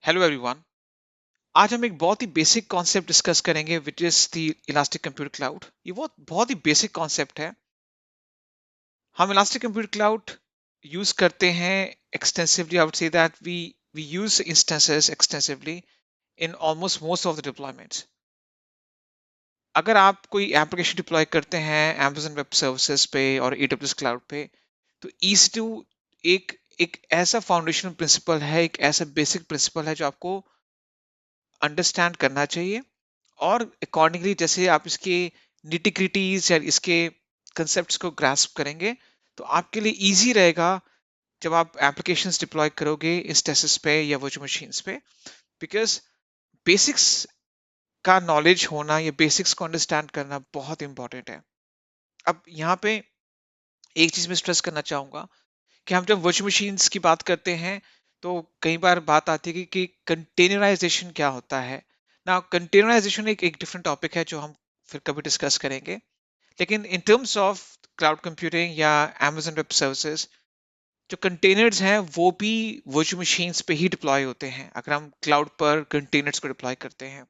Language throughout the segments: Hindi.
Hello everyone. आज हम एक बहुत ही बेसिक कॉन्सेप्ट डिस्कस करेंगे which is the elastic computer cloud. ये बहुत ही बेसिक कॉन्सेप्ट है। हम इलास्टिक कंप्यूटर क्लाउड यूज करते हैं extensively. I would say that we use instances extensively in almost most of the deployments. अगर आप कोई एप्लीकेशन डिप्लॉय करते हैं Amazon वेब सर्विसेज पे और AWS क्लाउड पे, तो EC2 एक एक ऐसा फाउंडेशनल प्रिंसिपल है, एक ऐसा बेसिक प्रिंसिपल है जो आपको अंडरस्टैंड करना चाहिए। और अकॉर्डिंगली जैसे आप इसके निटिग्रिटीज या इसके कंसेप्ट्स को ग्रास्प करेंगे, तो आपके लिए इजी रहेगा जब आप एप्लीकेशंस डिप्लॉय करोगे इंस्टेंसेस पे या वर्चुअल मशीन्स पे। बिकॉज बेसिक्स का नॉलेज होना या बेसिक्स को अंडरस्टैंड करना बहुत इंपॉर्टेंट है। अब यहाँ पे एक चीज मैं स्ट्रेस करना चाहूंगा कि हम जब वर्चुअल मशीन्स की बात करते हैं, तो कई बार बात आती है कि कंटेनराइजेशन क्या होता है ना। कंटेनराइजेशन एक डिफरेंट टॉपिक है जो हम फिर कभी डिस्कस करेंगे। लेकिन इन टर्म्स ऑफ क्लाउड कंप्यूटिंग या Amazon वेब सर्विसेज, जो कंटेनर्स हैं वो भी वर्चुअल मशीन्स पे ही डिप्लॉय होते हैं अगर हम क्लाउड पर कंटेनर्स को डिप्लॉय करते हैं।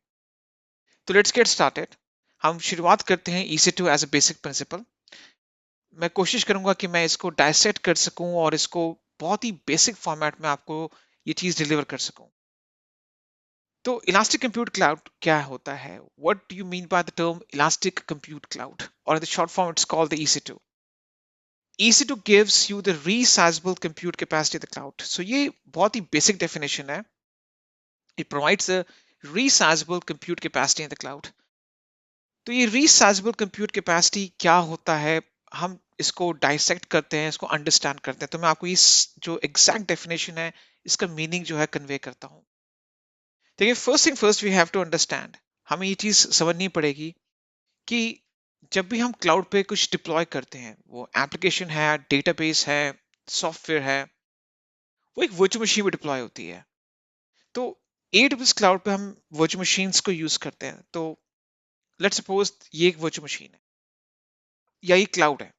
तो लेट्स गेट स्टार्टेड। हम शुरुआत करते हैं EC2 as a basic principle. मैं कोशिश करूंगा कि मैं इसको डायसेक्ट कर सकूं और इसको बहुत ही बेसिक फॉर्मेट में आपको ये चीज डिलीवर कर सकूं। तो इलास्टिक कंप्यूट क्लाउड क्या होता है? What do you mean by the term elastic compute cloud, और in the short form it's called the EC2। EC2 gives you the resizable compute capacity of the cloud। So ये बहुत ही बेसिक डेफिनेशन है। It provides a resizable compute capacity in the cloud। तो ये रीसाइजेबल कंप्यूट कैपेसिटी क्या होता है, हम इसको डाइसेक्ट करते हैं, इसको अंडरस्टैंड करते हैं। तो मैं आपको इस जो एग्जैक्ट डेफिनेशन है, इसका मीनिंग जो है कन्वे करता हूँ। देखिए, first thing first we have to understand, हमें ये चीज समझनी पड़ेगी कि जब भी हम क्लाउड पे कुछ डिप्लॉय करते हैं, वो एप्लीकेशन है, डेटाबेस है, सॉफ्टवेयर है, वो एक वर्चुअल मशीन में डिप्लॉय होती है। तो AWS क्लाउड पे हम वर्चुअल मशीन्स को यूज करते हैं। तो लेट्स सपोज ये एक वर्चुअल मशीन है या ये क्लाउड है,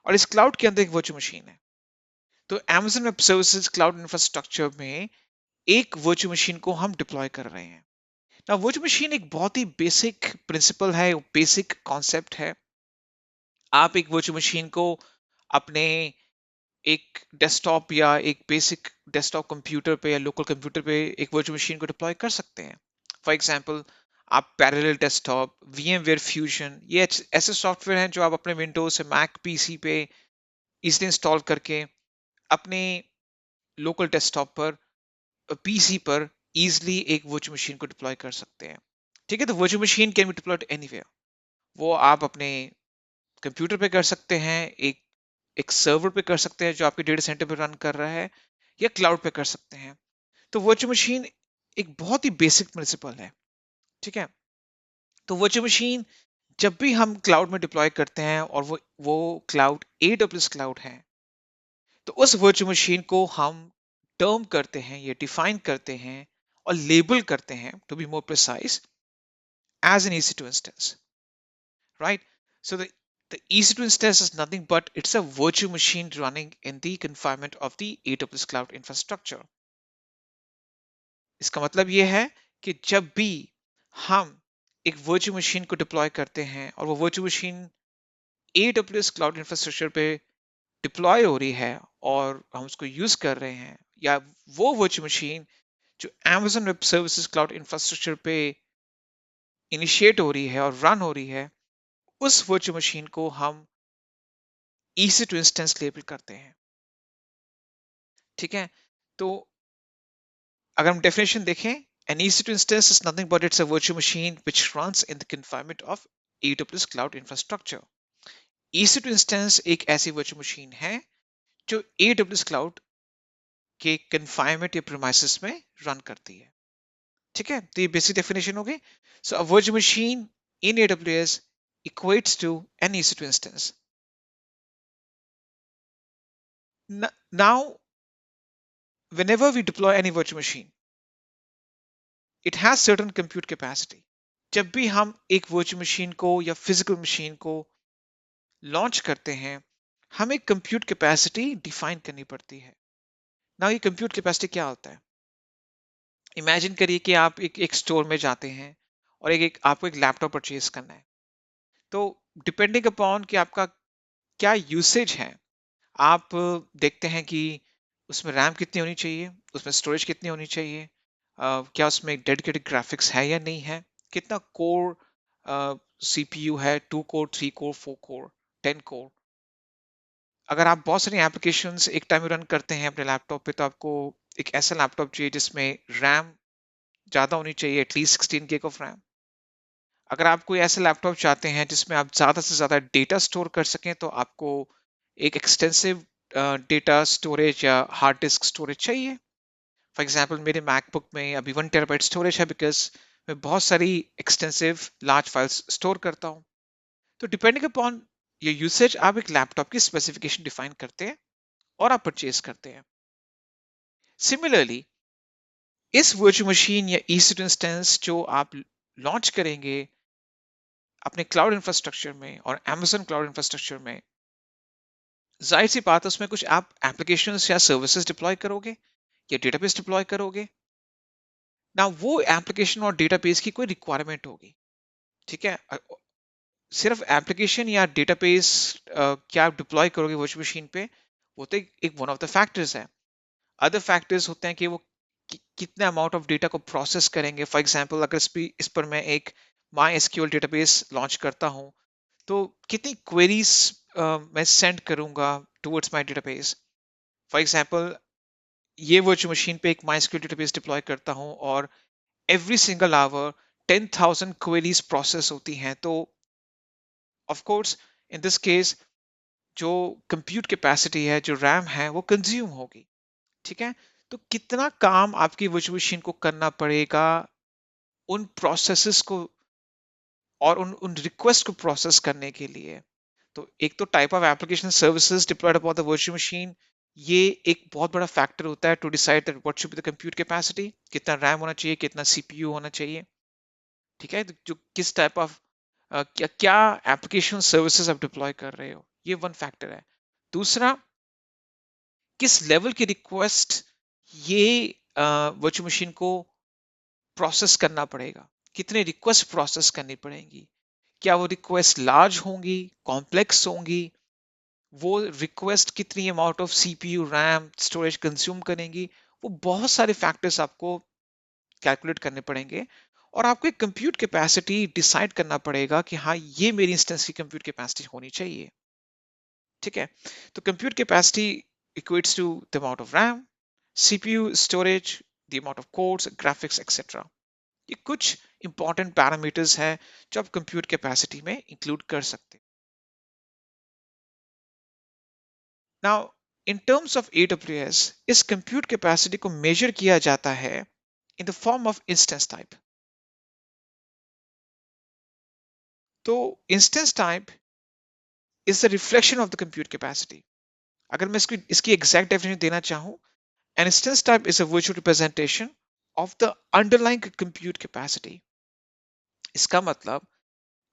और इस क्लाउड के अंदर एक वर्चुअल मशीन है। तो Amazon web services cloud infrastructure में एक वर्चुअल मशीन को हम डिप्लॉय कर रहे हैं ना। वर्चुअल मशीन एक बहुत ही बेसिक प्रिंसिपल है, बेसिक कॉन्सेप्ट है। आप एक वर्चुअल मशीन को अपने एक डेस्कटॉप या एक बेसिक डेस्कटॉप कंप्यूटर पे या लोकल कंप्यूटर पे एक वर्चुअल मशीन को डिप्लॉय कर सकते हैं। फॉर एग्जांपल, आप पैरेलल डेस्कटॉप, VMware फ्यूजन, ये ऐसे सॉफ्टवेयर हैं जो आप अपने विंडोज से मैक पीसी पे इजिली इंस्टॉल करके अपने लोकल डेस्कटॉप पर, पीसी पर इजिली एक वर्चुअल मशीन को डिप्लॉय कर सकते हैं। ठीक है, तो virtual machine can be diploid anywhere. वो आप अपने कंप्यूटर पे कर सकते हैं, एक एक सर्वर पे कर सकते हैं जो आपके डेटा सेंटर पे रन कर रहा है, या क्लाउड पे कर सकते हैं। तो वर्चुअल मशीन एक बहुत ही बेसिक प्रिंसिपल है। ठीक है, तो वर्चुअल मशीन जब भी हम क्लाउड में डिप्लॉय करते हैं और वो क्लाउड AWS क्लाउड है, तो उस वर्चुअल मशीन को हम टर्म करते हैं, ये डिफाइन करते हैं और लेबल करते हैं, to be more precise, as an EC2 instance, right? So the EC2 instance is nothing but it's a virtual machine running in the confinement of the AWS cloud infrastructure। इसका मतलब ये है कि जब भी हम एक वर्चुअल मशीन को डिप्लॉय करते हैं और वो virtual machine AWS cloud infrastructure पे डिप्लॉय हो रही है और हम उसको यूज कर रहे हैं, या वो वर्चुअल मशीन जो Amazon web services cloud infrastructure पे इनिशिएट हो रही है और रन हो रही है, उस वर्चुअल मशीन को हम EC2 इंस्टेंस लेबल करते हैं। ठीक है, तो अगर हम डेफिनेशन देखें, an EC2 instance is nothing but it's a virtual machine which runs in the confinement of AWS cloud infrastructure। EC2 instance एक ऐसी वर्चुअल मशीन है जो AWS क्लाउड के कन्फाइनमेंट या प्रीमाइसेस में रन करती है। ठीक है, तो ये बेसिक डेफिनेशन हो गई। So a virtual machine in AWS equates to an EC2 instance। Now, whenever we deploy any virtual machine, it has certain compute capacity। जब भी हम एक वर्चुअल मशीन को या फिजिकल मशीन को लॉन्च करते हैं, हमें कंप्यूट कैपेसिटी डिफाइन करनी पड़ती है ना। ये कंप्यूट कैपेसिटी क्या होता है? इमेजिन करिए कि आप एक स्टोर में जाते हैं और आपको एक लैपटॉप परचेज करना है। तो डिपेंडिंग अपॉन कि आपका क्या यूसेज है, आप देखते हैं कि उसमें रैम कितनी होनी चाहिए, उसमें स्टोरेज कितनी होनी चाहिए, क्या उसमें डेडिकेटेड ग्राफिक्स है या नहीं है, कितना कोर सीपीयू है, 2 कोर, 3 कोर, 4 कोर, 10 कोर। अगर आप बहुत सारी एप्लीकेशंस एक टाइम में रन करते हैं अपने लैपटॉप पे, तो आपको एक ऐसा लैपटॉप चाहिए जिसमें रैम ज़्यादा होनी चाहिए, एटलीस्ट 16 GB ऑफ रैम। अगर आप कोई ऐसा लैपटॉप चाहते हैं जिसमें आप ज़्यादा से ज़्यादा डेटा स्टोर कर सकें, तो आपको एक एक्सटेंसिव डेटा स्टोरेज या हार्ड डिस्क स्टोरेज चाहिए। फॉर एग्जांपल मेरे मैकबुक में अभी 1 TB स्टोरेज है, बिकॉज मैं बहुत सारी एक्सटेंसिव लार्ज फाइल्स स्टोर करता हूँ। तो डिपेंडिंग अपॉन ये यूसेज, आप एक लैपटॉप की स्पेसिफिकेशन डिफाइन करते हैं और आप परचेज करते हैं। सिमिलरली, इस वर्चुअल मशीन या ई इंस्टेंस जो आप लॉन्च करेंगे अपने क्लाउड इंफ्रास्ट्रक्चर में और Amazon क्लाउड इंफ्रास्ट्रक्चर में, जाहिर सी बात है उसमें कुछ आप एप्लीकेशंस या सर्विसेज डिप्लॉय करोगे या डेटाबेस डिप्लॉय करोगे ना। वो एप्लीकेशन और डेटाबेस की कोई रिक्वायरमेंट होगी, ठीक है। सिर्फ एप्लीकेशन या डेटाबेस क्या आप डिप्लॉय करोगे वर्चुअल मशीन पे, वो तो एक वन ऑफ द फैक्टर्स है। अदर फैक्टर्स होते हैं कि वो कितने अमाउंट ऑफ डेटा को प्रोसेस करेंगे। फॉर एग्जांपल, अगर इस पर मैं एक माई एसक्यूएल डेटाबेस लॉन्च करता हूँ, तो कितनी क्वेरीज मैं सेंड करूंगा towards my database. For example, ये वर्चुअल मशीन पे एक MySQL डेटाबेस डिप्लॉय करता हूँ और every single hour 10,000 queries process होती हैं, तो of course in this case जो कंप्यूट कैपेसिटी है, जो रैम है, वो कंज्यूम होगी, ठीक है। तो कितना काम आपकी वर्चुअल मशीन को करना पड़ेगा उन प्रोसेसेस को और उन रिक्वेस्ट को प्रोसेस करने के लिए। तो एक तो type of application services deployed upon the virtual machine, ये एक बहुत बड़ा फैक्टर होता है to decide that what should be the compute capacity, कितना रैम होना चाहिए, कितना सीपीयू होना चाहिए, ठीक है। तो जो किस टाइप ऑफ क्या क्या एप्लीकेशन सर्विसेज आप डिप्लॉय कर रहे हो, ये वन फैक्टर है। दूसरा, किस लेवल की रिक्वेस्ट ये वर्चुअल मशीन को प्रोसेस करना पड़ेगा, कितने रिक्वेस्ट प्रोसेस करनी पड़ेंगी, क्या वो रिक्वेस्ट लार्ज होंगी, कॉम्प्लेक्स होंगी, वो रिक्वेस्ट कितनी amount of CPU, RAM, storage consume करेंगी। वो बहुत सारे फैक्टर्स आपको कैलकुलेट करने पड़ेंगे और आपको एक कंप्यूट कैपेसिटी डिसाइड करना पड़ेगा कि हाँ, ये मेरी इंस्टेंस की कंप्यूट कैपेसिटी होनी चाहिए, ठीक है। तो compute capacity equates to the amount of RAM, CPU, storage, the amount of codes, graphics etcetera. ये कुछ इंपॉर्टेंट पैरामीटर्स हैं जो आप कंप्यूट कैपेसिटी में इंक्लूड कर सकते हैं। Now, in terms of AWS, इस कंप्यूट कैपेसिटी को मेजर किया जाता है in the form of instance type. तो instance type is the reflection of the compute capacity. अगर मैं इसकी एग्जैक्ट डेफिनेशन देना चाहूं, an instance type is a virtual representation of the underlying compute capacity। इसका मतलब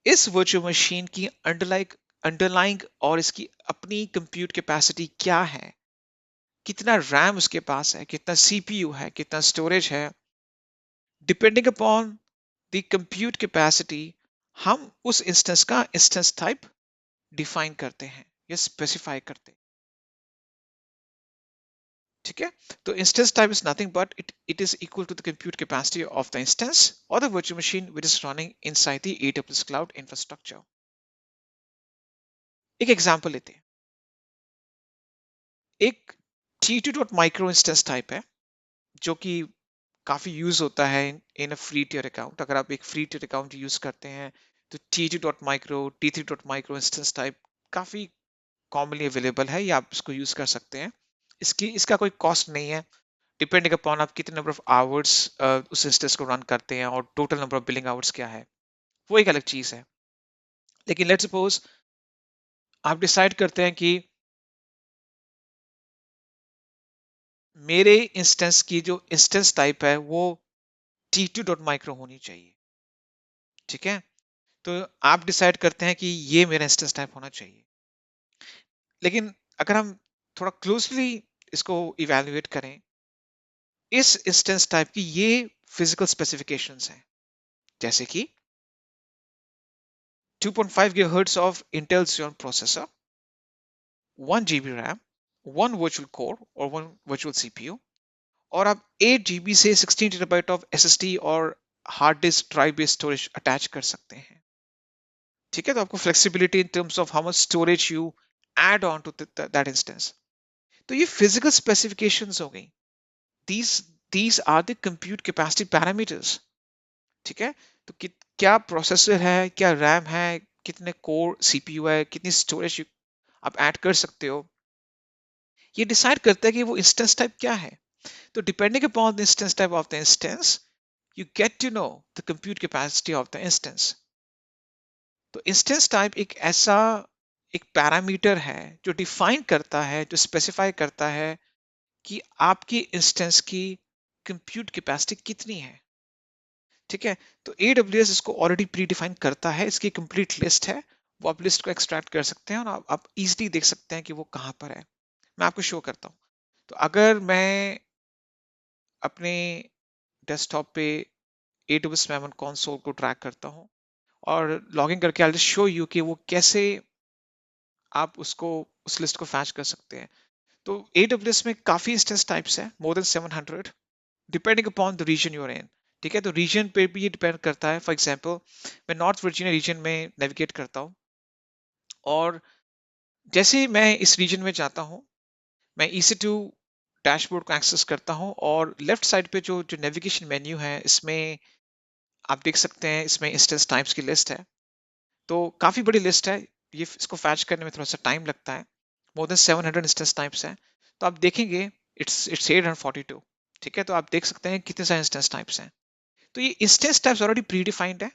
इस वर्चुअल मशीन की अंडरलाइंग और इसकी अपनी कंप्यूट कैपेसिटी क्या है, कितना रैम उसके पास है, कितना सीपीयू है, कितना स्टोरेज है, depending upon the compute capacity, हम उस इंस्टेंस का इंस्टेंस टाइप डिफाइन करते हैं या स्पेसिफाई करते हैं, ठीक है। तो instance type is nothing but it is equal to the compute capacity of the instance और the virtual machine which is running inside the AWS cloud infrastructure. एक एग्जांपल लेते हैं। एक T2.micro इंस्टेंस टाइप है जो कि काफी यूज होता है इन अ फ्री टियर अकाउंट। अगर आप एक फ्री टियर अकाउंट यूज करते हैं, तो T2.micro, T3.micro इंस्टेंस टाइप काफी कॉमनली अवेलेबल है, या आप इसको यूज कर सकते हैं। इसका कोई कॉस्ट नहीं है, डिपेंडिंग अपॉन आप कितने नंबर ऑफ आवर्स उस इंस्टेंस को रन करते हैं और total number of billing hours क्या है, वो एक अलग चीज है। लेकिन लेट्स सपोज आप डिसाइड करते हैं कि मेरे इंस्टेंस की जो इंस्टेंस टाइप है वो T2.micro होनी चाहिए, ठीक है। तो आप डिसाइड करते हैं कि ये मेरा इंस्टेंस टाइप होना चाहिए। लेकिन अगर हम थोड़ा क्लोजली इसको इवेल्युएट करें, इस इंस्टेंस टाइप की ये फिजिकल स्पेसिफिकेशंस हैं, जैसे कि 2.5 GHz of Intel Xeon processor, 1 GB RAM, 1 virtual core और 1 virtual CPU, और आप 8 GB से 16 TB ऑफ SSD और hard disk drive based storage attach कर सकते हैं। ठीक है, तो आपको flexibility in terms of how much storage you add on to that instance. तो ये फिजिकल स्पेसिफिकेशंस हो गई। these these are the compute capacity parameters। ठीक है, तो क्या प्रोसेसर है, क्या रैम है, कितने कोर सीपीयू है, कितनी स्टोरेज आप ऐड कर सकते हो, ये डिसाइड करता है कि वो इंस्टेंस टाइप क्या है। तो depending upon the instance type of the instance, you get to know the compute capacity of the instance। तो इंस्टेंस टाइप एक पैरामीटर है जो डिफाइन करता है, जो स्पेसिफाई करता है कि आपकी इंस्टेंस की कंप्यूट कैपेसिटी कितनी है। ठीक है, तो AWS इसको ऑलरेडी प्री डिफाइन करता है, इसकी कंप्लीट लिस्ट है, वो आप लिस्ट को एक्सट्रैक्ट कर सकते हैं और आप इजीली देख सकते हैं कि वो कहाँ पर है। मैं आपको शो करता हूँ। तो अगर मैं अपने डेस्कटॉप पे AWS मेमोन कंसोल को ट्रैक करता हूँ और लॉगिन करके आई विल शो यू कि वो कैसे आप उसको उस लिस्ट को फैच कर सकते हैं। तो AWS में काफी इंस्टेंस टाइप्स है, more than 700, depending upon the region you're in. ठीक है, तो रीजन पे भी ये डिपेंड करता है। फॉर एग्जांपल मैं नॉर्थ वर्जीनिया रीजन में नेविगेट करता हूँ, और जैसे ही मैं इस रीजन में जाता हूँ, मैं EC2 डैशबोर्ड को एक्सेस करता हूँ, और लेफ्ट साइड पे जो जो नेविगेशन मेन्यू है, इसमें आप देख सकते हैं, इसमें इंस्टेंस टाइप्स की लिस्ट है। तो काफी बड़ी लिस्ट है, ये इसको फैच करने में थोड़ा सा टाइम लगता है। मोर देन 700 इंस्टेंस टाइप्स हैं। तो आप देखेंगे इट्स 842। ठीक है, तो आप देख सकते हैं कितने सारे इंस्टेंस टाइप्स हैं। तो ये instance types already pre defined है।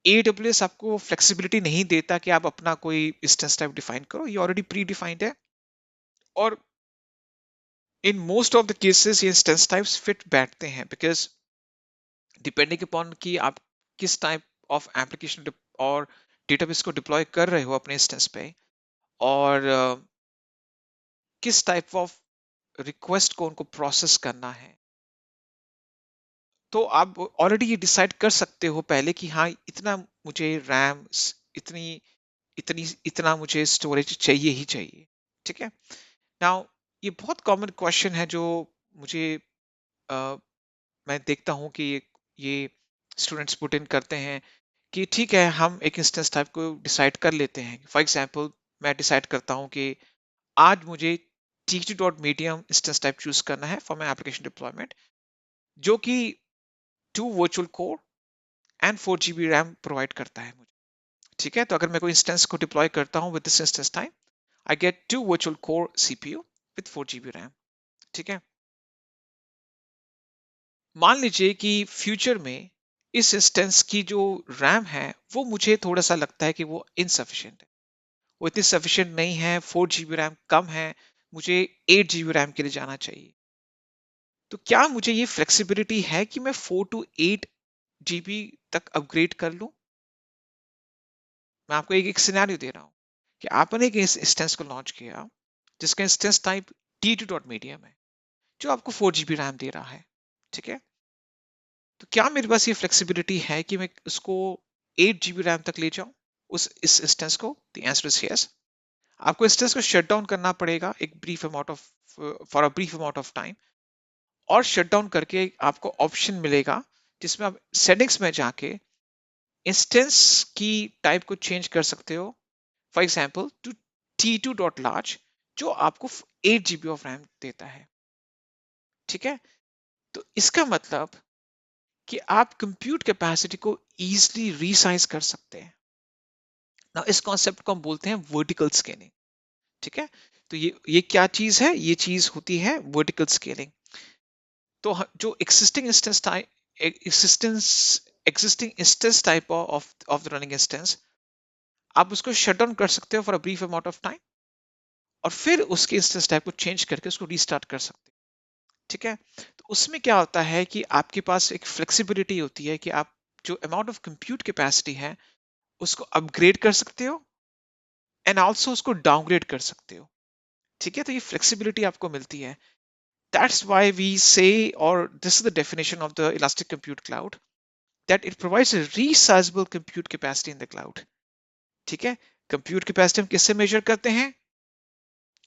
AWS आपको फ्लेक्सिबिलिटी नहीं देता कि आप अपना कोई इंस्टेंस टाइप डिफाइन करो, ये ऑलरेडी प्री डिफाइंड है। और in most of the cases ये इंस्टेंस टाइप्स फिट बैठते हैं, बिकॉज डिपेंडिंग अपॉन कि आप किस टाइप ऑफ एप्लीकेशन और डेटाबेस को डिप्लॉय कर रहे हो अपने इंस्टेंस पे, और किस टाइप ऑफ रिक्वेस्ट को उनको प्रोसेस करना है, तो आप ऑलरेडी ये डिसाइड कर सकते हो पहले कि हाँ, इतना मुझे रैम, इतनी इतना मुझे स्टोरेज चाहिए ही चाहिए। ठीक है, नाउ ये बहुत कॉमन क्वेश्चन है जो मुझे अ, मैं देखता हूँ कि ये स्टूडेंट्स पुट इन करते हैं कि ठीक है, हम एक इंस्टेंस टाइप को डिसाइड कर लेते हैं। फॉर एग्जांपल मैं डिसाइड करता हूँ कि आज मुझे T dot medium instance type choose करना है फॉर माई एप्लीकेशन डिप्लॉयमेंट, जो कि 2 virtual core and 4 GB RAM provide करता है मुझे। ठीक है, तो अगर मैं कोई इंस्टेंस को डिप्लॉय करता हूँ with this instance type, I get 2 virtual core CPU with 4 GB RAM. ठीक है, मान लीजिए कि फ्यूचर में इस इंस्टेंस की जो रैम है वो मुझे थोड़ा सा लगता है कि वो इनसफिशिएंट है, वो इतनी सफिशिएंट नहीं है, 4 GB रैम कम है, मुझे 8 GB रैम के लिए जाना चाहिए। तो क्या मुझे ये फ्लेक्सिबिलिटी है कि मैं 4 to 8 GB तक अपग्रेड कर लूं? मैं आपको एक सिनेरियो दे रहा हूं कि आपने एक इंस्टेंस को लॉन्च किया जिसका instance type T2 dot medium है, जो आपको 4 GB रैम दे रहा है। ठीक है, तो क्या मेरे पास ये फ्लेक्सिबिलिटी है कि मैं उसको 8 GB रैम तक ले जाऊं, उस इस इंस्टेंस को? The answer is yes. आपको इंस्टेंस को शट डाउन करना पड़ेगा एक brief amount of for a brief amount of time, और शट डाउन करके आपको ऑप्शन मिलेगा जिसमें आप सेटिंग्स में जाके इंस्टेंस की टाइप को चेंज कर सकते हो। For example to T2 dot large, जो आपको 8 GB ऑफ रैम देता है। ठीक है, तो इसका मतलब कि आप कंप्यूट कैपेसिटी को इजीली रीसाइज कर सकते हैं ना। इस कॉन्सेप्ट को हम बोलते हैं वर्टिकल स्केलिंग। ठीक है, तो ये क्या चीज है? ये चीज होती है वर्टिकल स्केलिंग। तो जो existing instance type existing instance type of the running instance, आप उसको शट डाउन कर सकते हो for a brief amount of time, और फिर उसके इंस्टेंस टाइप को चेंज करके उसको रीस्टार्ट कर सकते हो। ठीक है, तो उसमें क्या होता है कि आपके पास एक फ्लेक्सिबिलिटी होती है कि आप जो अमाउंट ऑफ कंप्यूट कैपेसिटी है उसको अपग्रेड कर सकते हो, एंड ऑल्सो उसको डाउनग्रेड कर सकते हो। ठीक है, तो ये फ्लेक्सिबिलिटी आपको मिलती है। That's why we say, or this is the definition of the Elastic Compute Cloud, that it provides a resizable compute capacity in the cloud. ठीक है, compute capacity हम किससे measure करते हैं?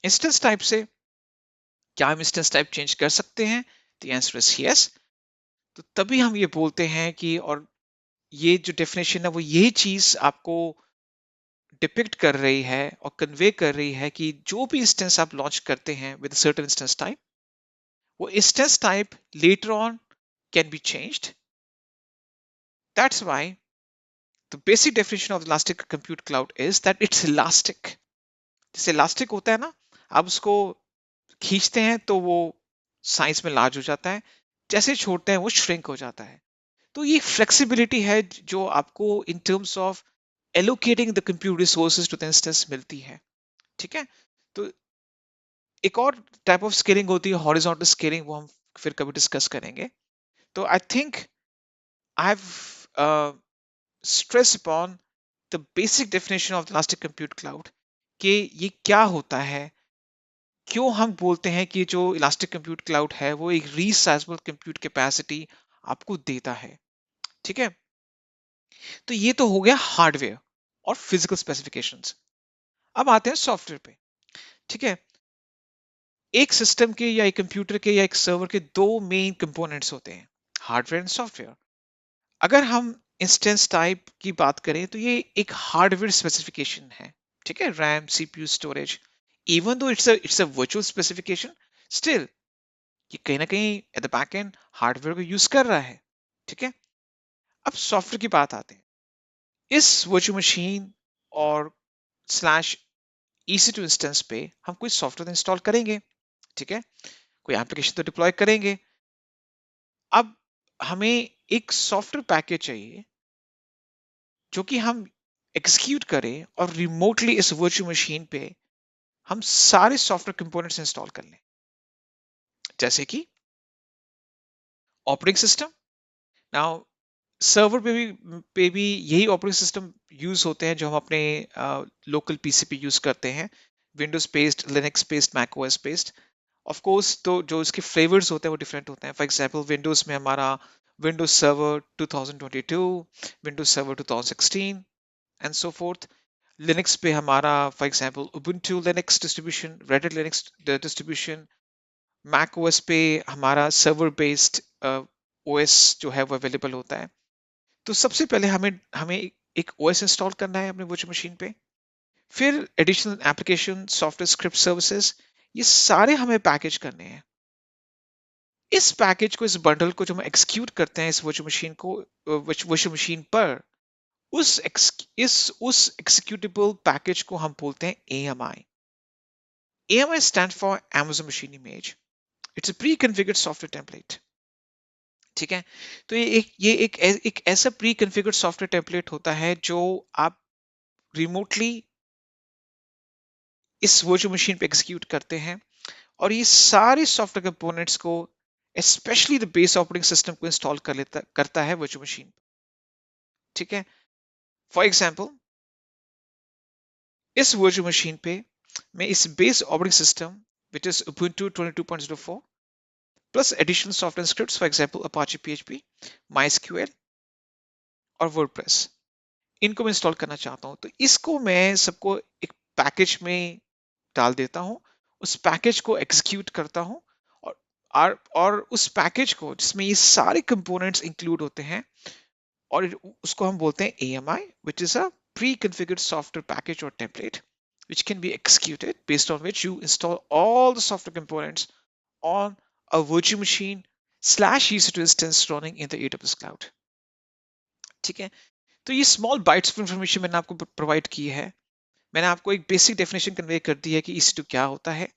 Instance type से. क्या हम instance type change कर सकते हैं? The answer is yes. तो तभी हम ये बोलते हैं कि, और ये जो definition है वो ये चीज आपको डिपिक्ट कर रही है और कन्वे कर रही है कि जो भी इंस्टेंस आप लॉन्च करते हैं विद सर्टेन इंस्टेंस टाइप, वो instance type later on can be changed. That's why the basic definition of elastic compute cloud is that it's elastic. जैसे इलास्टिक होता है ना, आप उसको खींचते हैं तो वो साइज में लार्ज हो जाता है, जैसे छोड़ते हैं वो श्रिंक हो जाता है. तो ये फ्लेक्सिबिलिटी है जो आपको in terms of allocating the compute resources to the instance मिलती है. ठीक है, तो एक और टाइप ऑफ स्केलिंग होती है हॉरिजॉन्टल स्केलिंग, वो हम फिर कभी डिस्कस करेंगे. तो I think I have stress upon the basic definition of elastic compute cloud कि ये क्या होता है, क्यों हम बोलते हैं कि जो इलास्टिक कंप्यूट क्लाउड है वो एक रीसाइजेबल कंप्यूट कैपेसिटी आपको देता है. ठीक है, तो ये तो हो गया हार्डवेयर और फिजिकल स्पेसिफिकेशंस. अब आते हैं सॉफ्टवेयर पे. ठीक है, एक सिस्टम के या एक कंप्यूटर के या एक सर्वर के दो मेन कंपोनेंट्स होते हैं, हार्डवेयर एंड सॉफ्टवेयर. अगर हम इंस्टेंस टाइप की बात करें तो ये एक हार्डवेयर स्पेसिफिकेशन है. ठीक है, RAM, CPU, storage. Even though it's a virtual specification, still ये कहीं ना कहीं at the back and hardware को यूज कर रहा है. ठीक है, अब सॉफ्टवेयर की बात आते हैं. इस वर्चुअल मशीन और स्लैश EC2 इंस्टेंस पे हम कोई सॉफ्टवेयर इंस्टॉल करेंगे. ठीक है, कोई एप्लीकेशन तो डिप्लॉय करेंगे. अब हमें एक सॉफ्टवेयर पैकेज चाहिए जो कि हम एग्जीक्यूट करें और रिमोटली इस वर्चुअल मशीन पे हम सारे सॉफ्टवेयर कंपोनेंट्स इंस्टॉल कर लें. जैसे कि ऑपरेटिंग सिस्टम. नाउ सर्वर पे भी यही ऑपरेटिंग सिस्टम यूज होते हैं जो हम अपने लोकल पीसी पे यूज करते हैं. Windows based, Linux based, Mac OS based. Of course तो जो इसके फ्लेवर्स होते हैं वो डिफरेंट होते हैं. फॉर एग्जांपल विंडोज में हमारा Windows server 2022, Windows server 2016 and so forth. Linux पे हमारा for example Ubuntu Linux distribution, Red Hat Linux distribution. Mac OS पे हमारा सर्वर बेस्ड ओएस जो है वो अवेलेबल होता है. तो सबसे पहले हमें हमें एक ओएस इंस्टॉल करना है अपने वर्चुअल मशीन पे. फिर additional application, software, script, services, ये सारे हमें पैकेज करने हैं. इस पैकेज को, इस बंडल को जो हम एक्सक्यूट करते हैं इस वर्चुअल मशीन को, वर्चुअल मशीन पर, उस एक्सिक्यूटेबल पैकेज को हम बोलते हैं AMI. AMI stand for Amazon Machine Image. It's a pre configured software template. ठीक है, तो ये एक ऐसा प्री कॉन्फ़िगर्ड सॉफ्टवेयर टेम्पलेट होता है जो आप रिमोटली इस वर्चुअल मशीन पे एग्जीक्यूट करते हैं, और ये सारे सॉफ्टवेयर कंपोनेंट्स को, specially the base operating system को इंस्टॉल करता है वर्चुअल मशीन. ठीक है, फॉर एग्जांपल इस वर्चुअल मशीन पे मैं इस base operating system which is Ubuntu 22.04 plus additional software scripts, for example Apache PHP, MySQL और वर्डप्रेस, इनको मैं इंस्टॉल करना चाहता हूं. तो इसको मैं सबको एक पैकेज में डाल देता हूं, उस पैकेज को एग्जीक्यूट करता हूं, और उस पैकेज को जिसमें ये सारे कंपोनेंट्स इंक्लूड होते हैं, और उसको हम बोलते हैं AMI, which is a pre-configured software package or template which can be executed, based on which you install all the software components on a virtual machine slash EC2 instance running in the AWS cloud. ठीक है, तो ये स्मॉल बाइट्स ऑफ इंफॉर्मेशन मैंने आपको प्रोवाइड की है. मैंने आपको एक बेसिक डेफिनेशन कन्वे कर दी है कि EC2 क्या होता है,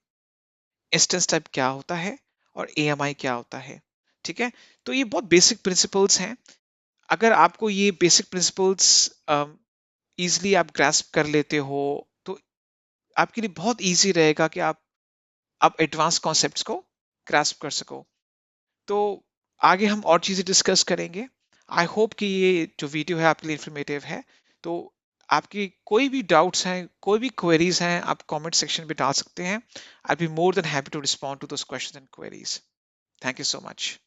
इंस्टेंस टाइप क्या होता है, और AMI क्या होता है. ठीक है, तो ये बहुत बेसिक प्रिंसिपल्स हैं. अगर आपको ये बेसिक प्रिंसिपल्स इजीली आप ग्रास्प कर लेते हो तो आपके लिए बहुत इजी रहेगा कि आप एडवांस कॉन्सेप्ट्स को ग्रास्प कर सको. तो आगे हम और चीज़ें डिस्कस करेंगे. आई होप कि ये जो वीडियो है आपके लिए इंफॉर्मेटिव है. तो आपकी कोई भी डाउट्स हैं, कोई भी क्वेरीज हैं, आप कमेंट सेक्शन में डाल सकते हैं। I be more than happy to respond to those questions and queries. Thank you so much.